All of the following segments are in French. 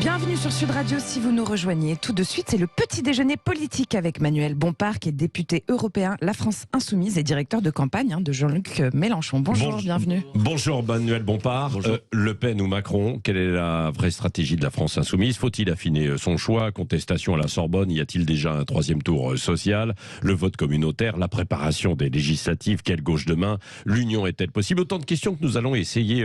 Bienvenue sur Sud Radio si vous nous rejoignez. Tout de suite, c'est le petit déjeuner politique avec Manuel Bompard, qui est député européen La France Insoumise et directeur de campagne de Jean-Luc Mélenchon. Bonjour, bienvenue. Bonjour Manuel Bompard. Bonjour. Le Pen ou Macron, quelle est la vraie stratégie de la France Insoumise? Faut-il affiner son choix? Contestation à la Sorbonne, y a-t-il déjà un troisième tour social? Le vote communautaire, la préparation des législatives, quelle gauche demain? L'union est-elle possible? Autant de questions que nous allons essayer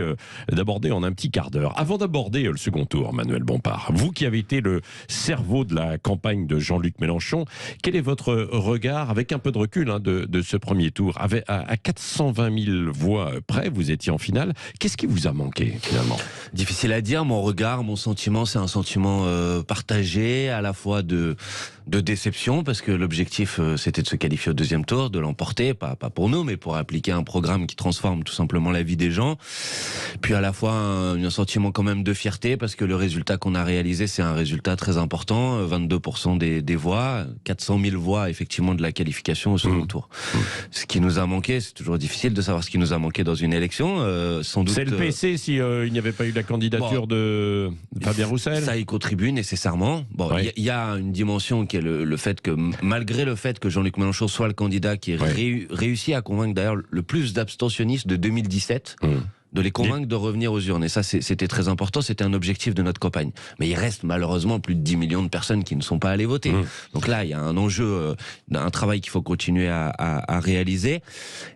d'aborder en un petit quart d'heure. Avant d'aborder le second tour, Manuel Bompard, vous qui avez été le cerveau de la campagne de Jean-Luc Mélenchon, quel est votre regard, avec un peu de recul de ce premier tour? À 420 000 voix près, vous étiez en finale. Qu'est-ce qui vous a manqué finalement? Difficile à dire, mon regard, mon sentiment, c'est un sentiment partagé, à la fois de déception, parce que l'objectif c'était de se qualifier au deuxième tour, de l'emporter, pas pour nous, mais pour appliquer un programme qui transforme tout simplement la vie des gens. Puis à la fois un sentiment quand même de fierté, parce que le résultat qu'on a réalisé, c'est un résultat très important, 22% des voix, 400 000 voix effectivement de la qualification au second tour. Ce qui nous a manqué, c'est toujours difficile de savoir ce qui nous a manqué dans une élection, sans doute. C'est le PC si il n'y avait pas eu la candidature de Fabien Roussel? Ça y contribue nécessairement. Il y a une dimension qui est le fait que, malgré le fait que Jean-Luc Mélenchon soit le candidat qui réussi à convaincre d'ailleurs le plus d'abstentionnistes de 2017, de les convaincre de revenir aux urnes. Et ça, c'était très important, c'était un objectif de notre campagne. Mais il reste malheureusement plus de 10 millions de personnes qui ne sont pas allées voter. Donc là, il y a un enjeu, un travail qu'il faut continuer à réaliser.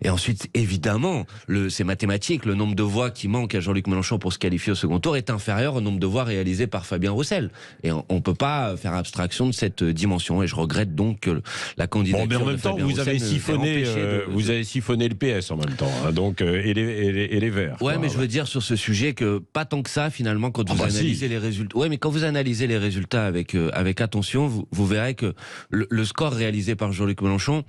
Et ensuite, évidemment, c'est mathématique, le nombre de voix qui manque à Jean-Luc Mélenchon pour se qualifier au second tour est inférieur au nombre de voix réalisées par Fabien Roussel. Et on ne peut pas faire abstraction de cette dimension. Et je regrette donc que la candidature mais en même de temps, Fabien vous avez siphonné le PS en même temps, donc, et les Verts. Ouais, mais je veux dire sur ce sujet que pas tant que ça finalement quand vous analysez les résultats. Ouais, mais quand vous analysez les résultats avec attention, vous verrez que le score réalisé par Jean-Luc Mélenchon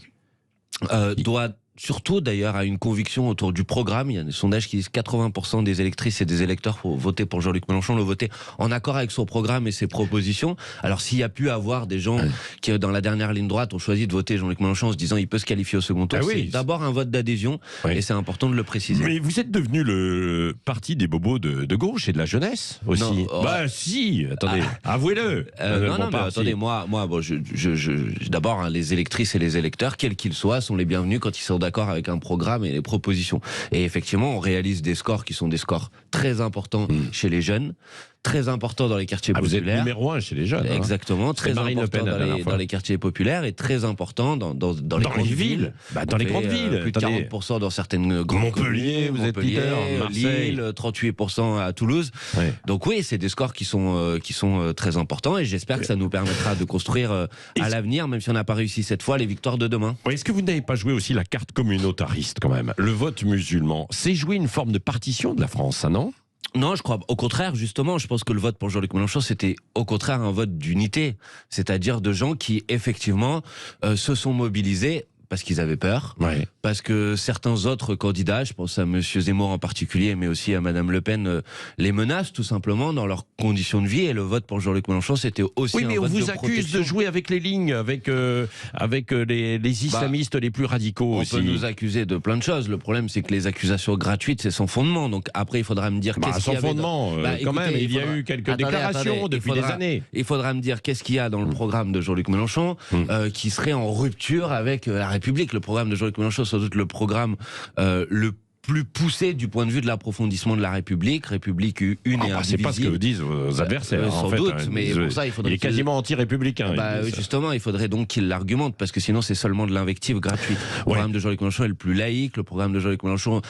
doit surtout d'ailleurs à une conviction autour du programme. Il y a des sondages qui disent 80% des électrices et des électeurs pour voter pour Jean-Luc Mélenchon l'ont voté en accord avec son programme et ses propositions. Alors s'il y a pu avoir des gens qui dans la dernière ligne droite ont choisi de voter Jean-Luc Mélenchon en se disant il peut se qualifier au second tour, c'est d'abord un vote d'adhésion et c'est important de le préciser. Mais vous êtes devenu le parti des bobos de gauche et de la jeunesse aussi. Non, si, attendez, avouez-le. Non, mais attendez, moi d'abord les électrices et les électeurs, quels qu'ils soient, sont les bienvenus quand ils sont d'accord avec un programme et les propositions. Et effectivement, on réalise des scores qui sont des scores très importants chez les jeunes, très importants dans les quartiers populaires. Vous êtes numéro 1 chez les jeunes. Exactement, très important dans les quartiers populaires et très important dans les grandes villes. Dans les grandes villes. Plus de 40% dans certaines grandes Montpellier, vous êtes leader, Marseille. Lille, 38% à Toulouse. Ouais. Donc oui, c'est des scores qui sont très importants et j'espère que ça nous permettra de construire à l'avenir, même si on n'a pas réussi cette fois, les victoires de demain. Est-ce que vous n'avez pas joué aussi la carte communautariste quand même? Le vote musulman, c'est jouer une forme de partition de la France, ça, non? Non, je crois au contraire, justement, je pense que le vote pour Jean-Luc Mélenchon, c'était au contraire un vote d'unité, c'est-à-dire de gens qui, effectivement, se sont mobilisés parce qu'ils avaient peur, parce que certains autres candidats, je pense à M. Zemmour en particulier, mais aussi à Mme Le Pen, les menacent tout simplement dans leurs conditions de vie, et le vote pour Jean-Luc Mélenchon, c'était aussi un vote de protection. Oui, mais on vous accuse de jouer avec les lignes, avec les islamistes les plus radicaux aussi. On peut nous accuser de plein de choses, le problème c'est que les accusations gratuites, c'est sans fondement, donc après il faudra me dire qu'est-ce qu'il y avait... Sans fondement, quand même, il y a eu quelques déclarations depuis des années. Il faudra me dire qu'est-ce qu'il y a dans le programme de Jean-Luc Mélenchon qui serait en rupture avec la République. Le programme de Jean-Luc Mélenchon, sans doute le programme le plus poussé du point de vue de l'approfondissement de la République une et indivisible. C'est pas ce que disent vos adversaires. Sans doute, mais pour ça, il faudrait. Il est quasiment anti-républicain. Justement, il faudrait donc qu'il l'argumente, parce que sinon, c'est seulement de l'invective gratuite. Le programme de Jean-Luc Mélenchon est le plus laïque. Le programme de Jean-Luc Mélenchon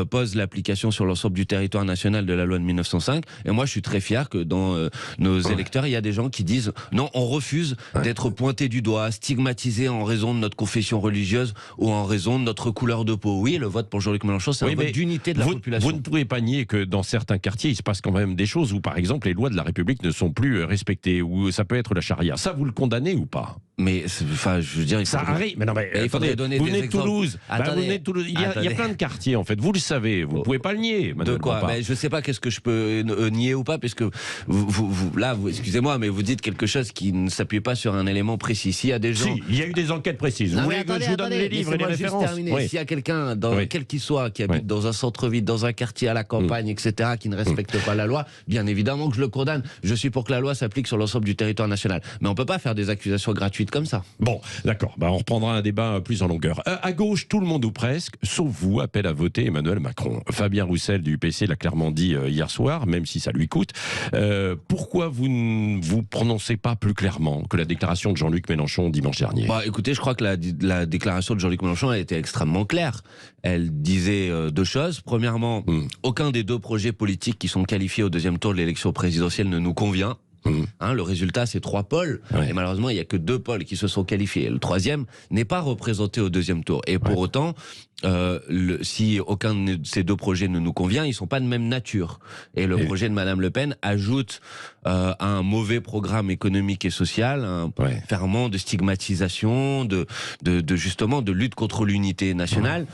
pose l'application sur l'ensemble du territoire national de la loi de 1905. Et moi, je suis très fier que dans nos électeurs, il y a des gens qui disent non, on refuse d'être pointé du doigt, stigmatisé en raison de notre confession religieuse ou en raison de notre couleur de peau. Oui, le vote pour Jean-Luc Mélenchon, c'est un vote d'unité de la population. Vous ne pouvez pas nier que dans certains quartiers, il se passe quand même des choses où, par exemple, les lois de la République ne sont plus respectées, où ça peut être la charia. Ça, vous le condamnez ou pas? Mais je veux dire, ça arrive. Mais non, mais il faudrait donner des exemples. Toulouse. Vous venez de Toulouse. Il y a plein de quartiers en fait. Vous le savez. Vous ne pouvez pas le nier. De quoi? Je ne sais pas qu'est-ce que je peux nier ou pas, puisque vous excusez-moi, mais vous dites quelque chose qui ne s'appuie pas sur un élément précis. S'il y a des gens, il y a eu des enquêtes précises. Vous voulez que je vous donne les livres et les références? S'il y a quelqu'un, quel qu'il soit, qui habite habite dans un centre-ville, dans un quartier à la campagne, etc., qui ne respecte pas la loi, bien évidemment que je le condamne. Je suis pour que la loi s'applique sur l'ensemble du territoire national. Mais on ne peut pas faire des accusations gratuites comme ça. Bon, d'accord. On reprendra un débat plus en longueur. À gauche, tout le monde ou presque, sauf vous, appelle à voter Emmanuel Macron. Fabien Roussel du UPC l'a clairement dit hier soir, même si ça lui coûte. Pourquoi vous ne vous prononcez pas plus clairement que la déclaration de Jean-Luc Mélenchon dimanche dernier? Écoutez, je crois que la déclaration de Jean-Luc Mélenchon a été extrêmement claire. Elle disait deux choses. Premièrement, aucun des deux projets politiques qui sont qualifiés au deuxième tour de l'élection présidentielle ne nous convient. Le résultat, c'est 3 pôles. Et malheureusement, il n'y a que 2 pôles qui se sont qualifiés. Le troisième n'est pas représenté au deuxième tour. Et pour autant, si aucun de ces 2 projets ne nous convient, ils ne sont pas de même nature. Et le projet de Madame Le Pen ajoute un mauvais programme économique et social, un ferment de stigmatisation, justement de lutte contre l'unité nationale,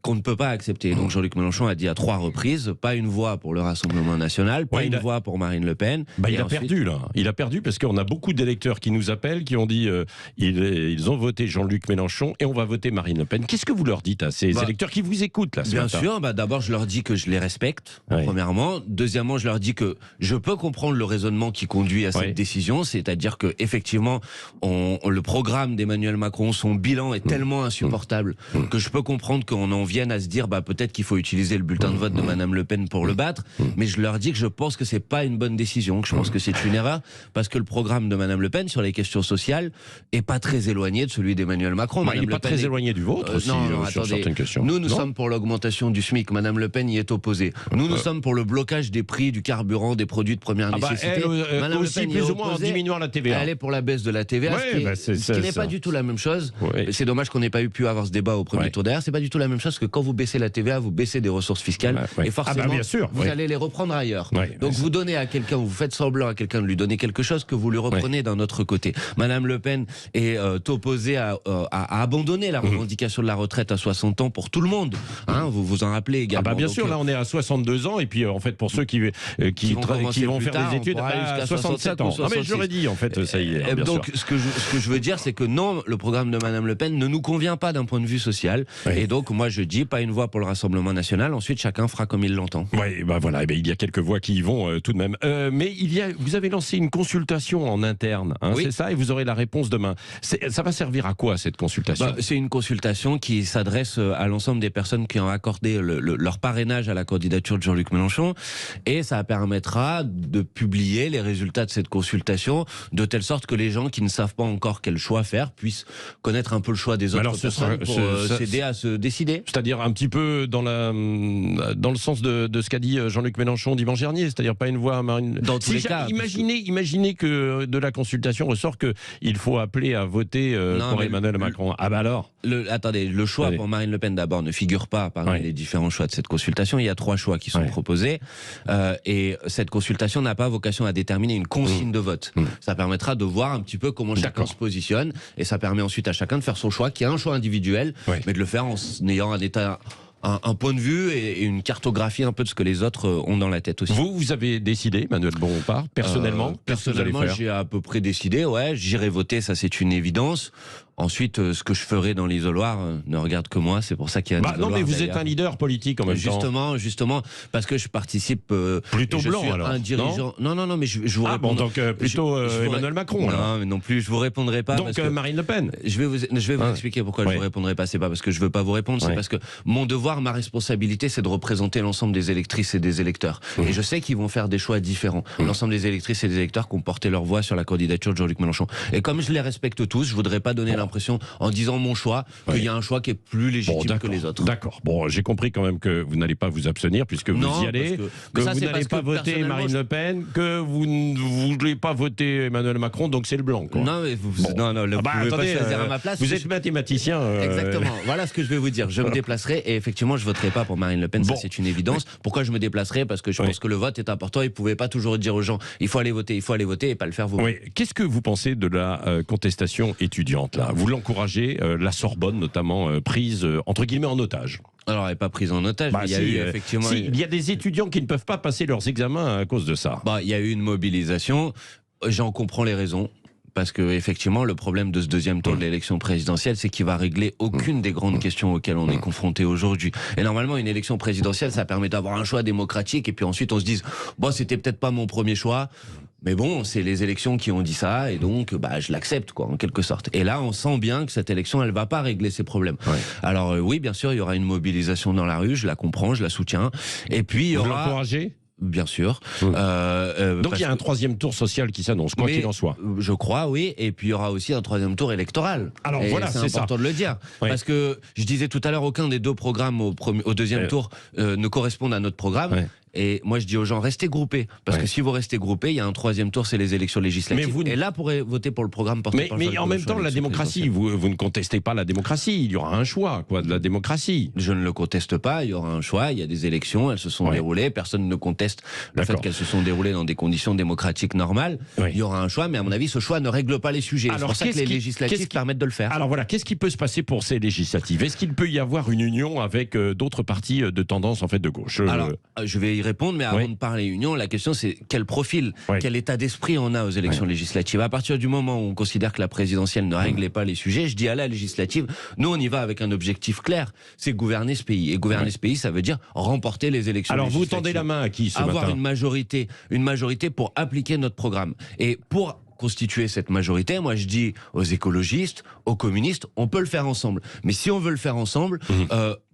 qu'on ne peut pas accepter. Donc Jean-Luc Mélenchon a dit à 3 reprises, pas une voix pour le Rassemblement national, pas une voix pour Marine Le Pen. Il a perdu là. Il a perdu parce qu'on a beaucoup d'électeurs qui nous appellent, qui ont dit ils ont voté Jean-Luc Mélenchon et on va voter Marine Le Pen. Qu'est-ce que vous leur dites à ces électeurs qui vous écoutent là? Bien sûr. D'abord, je leur dis que je les respecte. Premièrement. Deuxièmement, je leur dis que je peux comprendre le raisonnement qui conduit à cette décision, c'est-à-dire que effectivement, le programme d'Emmanuel Macron, son bilan est tellement insupportable que je peux comprendre qu'on en vienne à se dire peut-être qu'il faut utiliser le bulletin de vote de Madame Le Pen pour le battre. Mais je leur dis que je pense que c'est pas une bonne décision. Que je pense que c'est une erreur parce que le programme de Madame Le Pen sur les questions sociales est pas très éloigné de celui d'Emmanuel Macron. Il n'est pas très éloigné du vôtre aussi sur certaines questions. Nous sommes pour l'augmentation du SMIC. Madame LePen y est opposée. Nous sommes pour le blocage des prix du carburant, des produits de première nécessité. Madame aussi, Le Pen plus ou moins en diminuant la TVA. Elle est pour la baisse de la TVA, ce qui n'est pas du tout la même chose. C'est dommage qu'on n'ait pas pu avoir ce débat au premier tour. D'ailleurs, c'est pas du tout la même chose que quand vous baissez la TVA, vous baissez des ressources fiscales et forcément vous allez les reprendre ailleurs. Donc vous donnez à quelqu'un, vous faites semblant à quelqu'un de lui donner quelque chose que vous lui reprenez d'un autre côté. Madame Le Pen est opposée à abandonner la revendication de la retraite à 60 ans pour tout le monde. Vous vous en rappelez également. Bien sûr, là on est à 62 ans et puis en fait pour ceux qui vont faire des études à 67 ans. Mais j'aurais dit en fait ça y est. Donc ce que je veux dire c'est que non, le programme de Madame Le Pen ne nous convient pas d'un point de vue social. Et donc moi je dis pas une voix pour le Rassemblement national. Ensuite chacun fera comme il l'entend. Voilà. Il y a quelques voix qui y vont tout de même. Mais vous avez lancé une consultation en interne, c'est ça, et vous aurez la réponse demain. Ça va servir à quoi cette consultation? C'est une consultation qui s'adresse à l'ensemble des personnes qui ont accordé leur parrainage à la candidature de Jean-Luc Mélenchon, et ça permettra de publier les résultats de cette consultation de telle sorte que les gens qui ne savent pas encore quel choix faire puissent connaître un peu le choix des autres personnes pour s'aider à se décider. C'est-à-dire un petit peu dans le sens de ce qu'a dit Jean-Luc Mélenchon dimanche dernier, c'est-à-dire pas une voix à Marine. Dans tous les cas. Imaginez que de la consultation ressort qu'il faut appeler à voter pour Emmanuel Macron. Alors attendez, le choix pour Marine Le Pen d'abord ne figure pas parmi les différents choix de cette consultation. Il y a 3 choix qui sont proposés et cette consultation n'a pas vocation à déterminer une consigne de vote. Ça permettra de voir un petit peu comment chacun se positionne et ça permet ensuite à chacun de faire son choix, qui est un choix individuel, mais de le faire en ayant un point de vue et une cartographie un peu de ce que les autres ont dans la tête aussi. Vous avez décidé, Manuel Bompard, personnellement j'ai à peu près décidé, j'irai voter, ça c'est une évidence. Ensuite, ce que je ferai dans l'isoloir ne regarde que moi, c'est pour ça qu'il y a un isoloir. Non, mais vous êtes un leader politique en même temps. Justement, parce que je participe... plutôt blanc, alors. Un dirigeant... Non, mais je vous réponds... donc plutôt Emmanuel Macron, alors. Non, mais non plus, je vous répondrai pas. Donc parce que Marine Le Pen. Je vais vous expliquer pourquoi je vous répondrai pas. C'est pas parce que je veux pas vous répondre, c'est parce que mon devoir, ma responsabilité, c'est de représenter l'ensemble des électrices et des électeurs. Et je sais qu'ils vont faire des choix différents. L'ensemble des électrices et des électeurs qui ont porté leur voix sur la candidature de Jean-Luc Mélenchon. Et comme je les respecte tous, je voudrais pas donner l'impression, en disant mon choix, qu'il y a un choix qui est plus légitime que les autres. D'accord. Bon, j'ai compris quand même que vous n'allez pas vous abstenir puisque vous y allez, que vous n'allez pas voter Marine Le Pen, que vous ne voulez pas voter Emmanuel Macron, donc c'est le blanc, quoi. Non, mais vous pouvez pas choisir à ma place. Vous êtes mathématicien. Exactement. Voilà ce que je vais vous dire. Je me déplacerai et effectivement, je voterai pas pour Marine Le Pen. Ça, c'est une évidence. Pourquoi je me déplacerai? Parce que je pense que le vote est important. Ils pouvaient pas toujours dire aux gens, il faut aller voter et pas le faire vous. Qu'est-ce que vous pensez de la contestation étudiante là? Vous l'encouragez, la Sorbonne notamment prise entre guillemets en otage. Alors, elle n'est pas prise en otage, mais il y a eu effectivement... il y a des étudiants qui ne peuvent pas passer leurs examens à cause de ça. Il y a eu une mobilisation, j'en comprends les raisons. parce que effectivement, le problème de ce deuxième tour de l'élection présidentielle, c'est qu'il va régler aucune des grandes questions auxquelles on est confronté aujourd'hui. Et normalement, une élection présidentielle, ça permet d'avoir un choix démocratique, et puis ensuite on se dise, bon, c'était peut-être pas mon premier choix, mais bon, c'est les élections qui ont dit ça, et donc je l'accepte, quoi, en quelque sorte. Et là, on sent bien que cette élection, elle va pas régler ces problèmes. Ouais. Alors oui, bien sûr, il y aura une mobilisation dans la rue, je la comprends, je la soutiens. Et puis il y aura... Vous l'encouragez ? Bien sûr. Donc il y a un troisième tour social qui s'annonce, quoi qu'il en soit. Je crois, oui. Et puis il y aura aussi un troisième tour électoral. Alors et voilà, c'est important de le dire. Ouais. Parce que je disais tout à l'heure, aucun des deux programmes au deuxième tour ne correspondent à notre programme. Ouais. Et moi, je dis aux gens, restez groupés. Parce que si vous restez groupés, il y a un troisième tour, c'est les élections législatives. Et là, vous pourrez voter pour le programme porté par Mais en même temps, la démocratie, vous ne contestez pas la démocratie. Il y aura un choix, quoi, de la démocratie. Je ne le conteste pas. Il y aura un choix. Il y a des élections. Elles se sont déroulées. Personne ne conteste le fait qu'elles se sont déroulées dans des conditions démocratiques normales. Il y aura un choix. Mais à mon avis, ce choix ne règle pas les sujets. C'est pour ça que les législatives permettent de le faire. Alors voilà, qu'est-ce qui peut se passer pour ces législatives? Est-ce qu'il peut y avoir une union avec d'autres partis de tendance, en fait, de gauche? Alors, je vais y répondre, mais avant de parler union, la question c'est quel profil, quel état d'esprit on a aux élections législatives. À partir du moment où on considère que la présidentielle ne réglait pas les sujets, je dis à la législative, nous on y va avec un objectif clair, c'est gouverner ce pays. Et gouverner ce pays, ça veut dire remporter les élections législatives. Alors vous tendez la main à qui ce matin? Avoir une majorité pour appliquer notre programme. Et pour constituer cette majorité, moi je dis aux écologistes, aux communistes, on peut le faire ensemble. Mais si on veut le faire ensemble,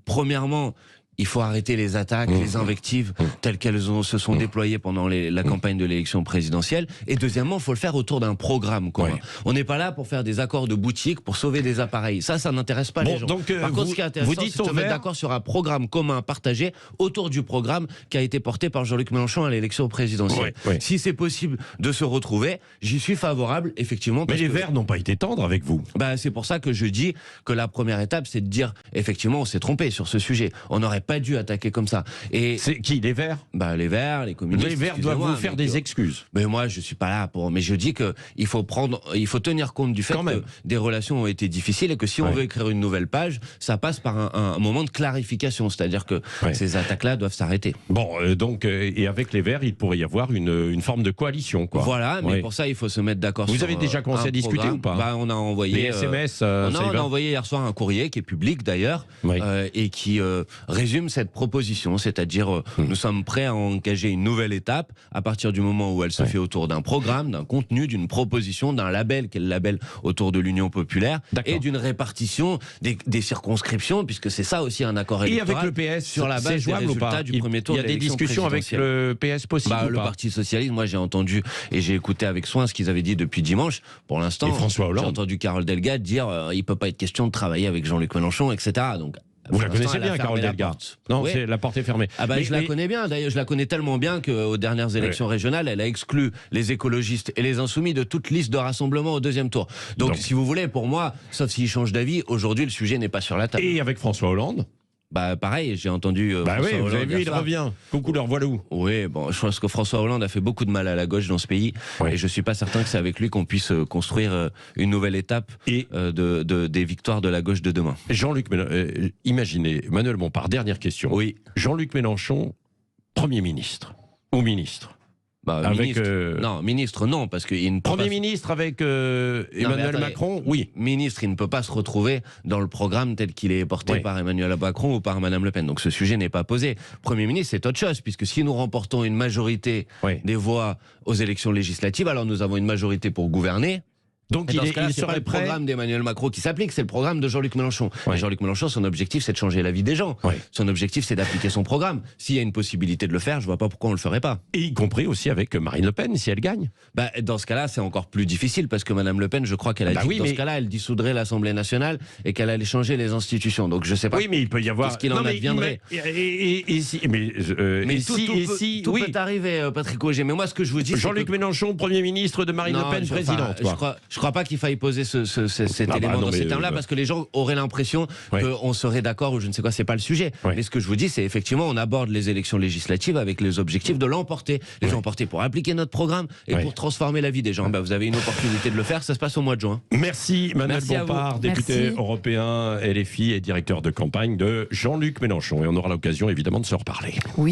premièrement, il faut arrêter les attaques, les invectives telles qu'elles se sont déployées pendant la campagne de l'élection présidentielle. Et deuxièmement, il faut le faire autour d'un programme commun. On n'est pas là pour faire des accords de boutique, pour sauver des appareils. Ça n'intéresse pas les gens. Donc, par contre, ce qui est intéressant, c'est de se mettre d'accord sur un programme commun partagé autour du programme qui a été porté par Jean-Luc Mélenchon à l'élection présidentielle. Si c'est possible de se retrouver, j'y suis favorable, effectivement. Mais les Verts n'ont pas été tendres avec vous. C'est pour ça que je dis que la première étape, c'est de dire, effectivement, on s'est trompé sur ce sujet. On n'aurait pas dû attaquer comme ça. Et c'est qui, les Verts? Les Verts, les communistes. Les Verts doivent vous faire des excuses. Mais moi, je suis pas là pour. Mais je dis que il faut tenir compte du fait que des relations ont été difficiles et que si on veut écrire une nouvelle page, ça passe par un moment de clarification. C'est-à-dire que ces attaques-là doivent s'arrêter. Bon, et avec les Verts, il pourrait y avoir une forme de coalition, quoi. Voilà, mais pour ça, il faut se mettre d'accord. Vous avez déjà commencé à discuter ou pas? On a envoyé des SMS. On a envoyé hier soir un courrier qui est public d'ailleurs et qui résume cette proposition, c'est-à-dire nous sommes prêts à engager une nouvelle étape à partir du moment où elle se fait autour d'un programme, d'un contenu, d'une proposition, d'un label, qui est le label autour de l'Union populaire, et d'une répartition des circonscriptions, puisque c'est ça aussi un accord électoral. Et avec le PS, sur la base des résultats du premier tour de l'élection présidentielle. Il y a des discussions avec le PS possible ou pas? Le Parti Socialiste, moi j'ai entendu et j'ai écouté avec soin ce qu'ils avaient dit depuis dimanche. Pour l'instant, François Hollande, j'ai entendu Carole Delga dire il peut pas être question de travailler avec Jean-Luc Mélenchon, etc. Donc vous la connaissez bien, Carole Delga? Non, la porte est fermée. Je la connais bien. D'ailleurs, je la connais tellement bien qu'aux dernières élections régionales, elle a exclu les écologistes et les insoumis de toute liste de rassemblement au deuxième tour. Donc, si vous voulez, pour moi, sauf s'il change d'avis, aujourd'hui, le sujet n'est pas sur la table. Et avec François Hollande? Pareil, j'ai entendu. Vous avez vu, il revient. Coucou, leur voilà où. Oui, je pense que François Hollande a fait beaucoup de mal à la gauche dans ce pays. Et je suis pas certain que c'est avec lui qu'on puisse construire une nouvelle étape des victoires de la gauche de demain. Jean-Luc Mélenchon, imaginez, Manuel Bompard, dernière question. Oui. Jean-Luc Mélenchon, Premier ministre ou ministre? Ministre non, parce qu'il ne peut Premier ministre avec Emmanuel Macron, oui. Ministre, il ne peut pas se retrouver dans le programme tel qu'il est porté par Emmanuel Macron ou par Madame Le Pen. Donc ce sujet n'est pas posé. Premier ministre, c'est autre chose, puisque si nous remportons une majorité des voix aux élections législatives, alors nous avons une majorité pour gouverner. Donc il serait prêt. Le programme d'Emmanuel Macron qui s'applique, c'est le programme de Jean-Luc Mélenchon. Et Jean-Luc Mélenchon, son objectif, c'est de changer la vie des gens. Son objectif, c'est d'appliquer son programme. S'il y a une possibilité de le faire, je vois pas pourquoi on le ferait pas. Et y compris aussi avec Marine Le Pen, si elle gagne. Dans ce cas-là, c'est encore plus difficile parce que Madame Le Pen, je crois qu'elle a dit que dans ce cas-là, elle dissoudrait l'Assemblée nationale et qu'elle allait changer les institutions. Donc je sais pas. Oui, mais il peut y avoir. Ce qu'il en adviendrait. Tout peut arriver, Patrick Augier. Mais moi, ce que je vous dis, Jean-Luc Mélenchon, Premier ministre de Marine Le Pen, président. Je crois pas qu'il faille poser cet élément dans ces termes-là, parce que les gens auraient l'impression qu'on serait d'accord ou je ne sais quoi, c'est pas le sujet. Mais ce que je vous dis, c'est effectivement, on aborde les élections législatives avec les objectifs de l'emporter. Les emporter pour appliquer notre programme et pour transformer la vie des gens. Vous avez une opportunité de le faire, ça se passe au mois de juin. Merci Manuel Bompard, député européen LFI et directeur de campagne de Jean-Luc Mélenchon. Et on aura l'occasion évidemment de se reparler.